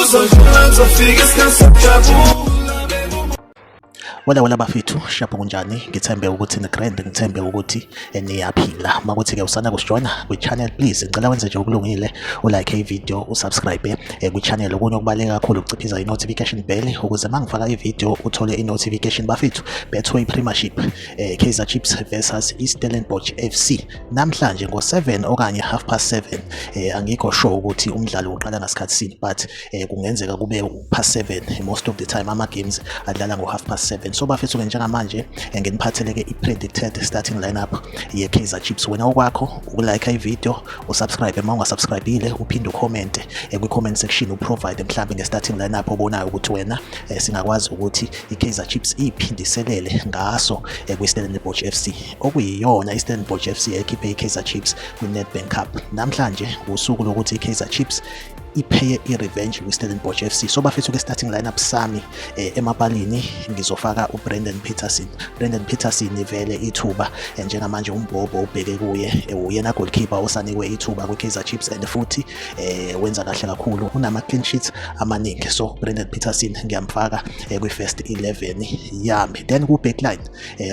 uzodlula ngizofika isikhathi sokujabula. Wala bafethu shapho kunjani ngithembe ukuthi ni grand ngithembe ukuthi niyaphila makuthi ke usana kusijoina kwi channel please ngicela wenze nje okulungile ulike ivideo usubscribe kwi channel okunye okubaleka kakhulu ukuciphiza i-notification bell ukuze mangifaka ivideo uthole i-notification bafethu. Betway Premiership Kaizer Chiefs versus Stellenbosch FC namhlanje ngo7 okanye 7:30 angikho sure ukuthi umdlalo uqala ngasikhathi sini but kungenzeka kube 7:30 most of the time ama games adlala ngo7:30. So bafethu njengamanje nginiphathele ke i-predicted starting lineup ye Kaizer Chiefs. Wena okwakho ukulike ivideo usubscribe uma ungasubscribile uphinde ucomment kwi comment section uprovide mhlawumbe nge-starting lineup obonayo ukuthi wena singakwazi ukuthi i-Kaizer Chiefs iphindiselele ngaso kwi-Stellenbosch FC okuyiyona i-Stellenbosch FC ekhiphe i-Kaizer Chiefs kwi-Nedbank Cup. Namhlanje usuku lokuthi i-Kaizer Chiefs ipheye i-revenge kwi-Stellenbosch FC. So bafethu ke starting lineup sami emapalini ngizofaka uBrendan Peterson. Brendan Peterson vele ithuba njengamanje umbhobho ubheke kuye uyena goalkeeper osanikwe ithuba kwi-Kaizer Chiefs and futhi wenza kahle kakhulu unama clean sheets amaningi. So Brendan Peterson ngiyamfaka kwi-first 11 yami. Then ku backline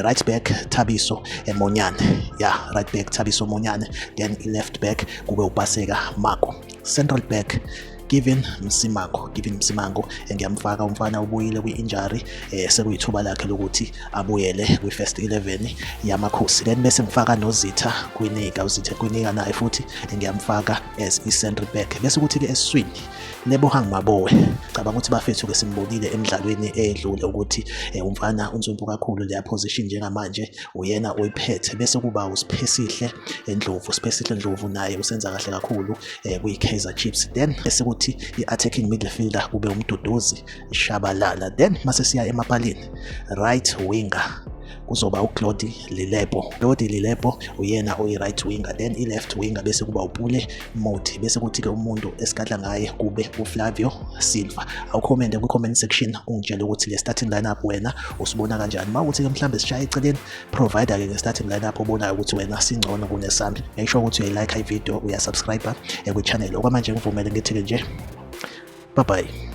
right back Thabiso Monyane, right back Thabiso Monyane, then left back kube uPaseka Mako. Central back Given Msimango ngiyamfaka umfana ubuyile kwi-injury sekuyithuba lakhe lokuthi abuyele kwi-first 11 yamakhosi. Then bese ngifaka noZitha Kwinika naye futhi ngiyamfaka as i-central back. Bese kuthi ke esiswini Lebohang Mabowe cabanga ukuthi bafethu ke simbonile emidlalweni edlule ukuthi umfana unsumpu kakhulu leya position njengamanje uyena oyiphethe. Bese kuba uSiphesihle Ndlovu naye usenza kahle kakhulu kwi-Kaizer Chiefs. Then bese kuthi i-attacking midfielder kube uMduduzi Shabalala. Then mase siya emapalini right winger kuzoba uClody Lilebo uyena oyi-right winger. Then i-left winger bese kuba uPule Mothi. Bese kuthi ke umuntu esikadla ngaye kube uFlavio Silva. Awucommente kwi-comment section ungitshela ukuthi le starting lineup wena usibona kanjani. Mawukuthi ke mhlambe sishaya eceleni provider ke nge-starting lineup obonayo ukuthi wena singcono kunesami. Make sure ukuthi uyayilike ivideo uyasubscribe kwi-channel. Okwamanje ngivumele ngithi ke nje bye bye.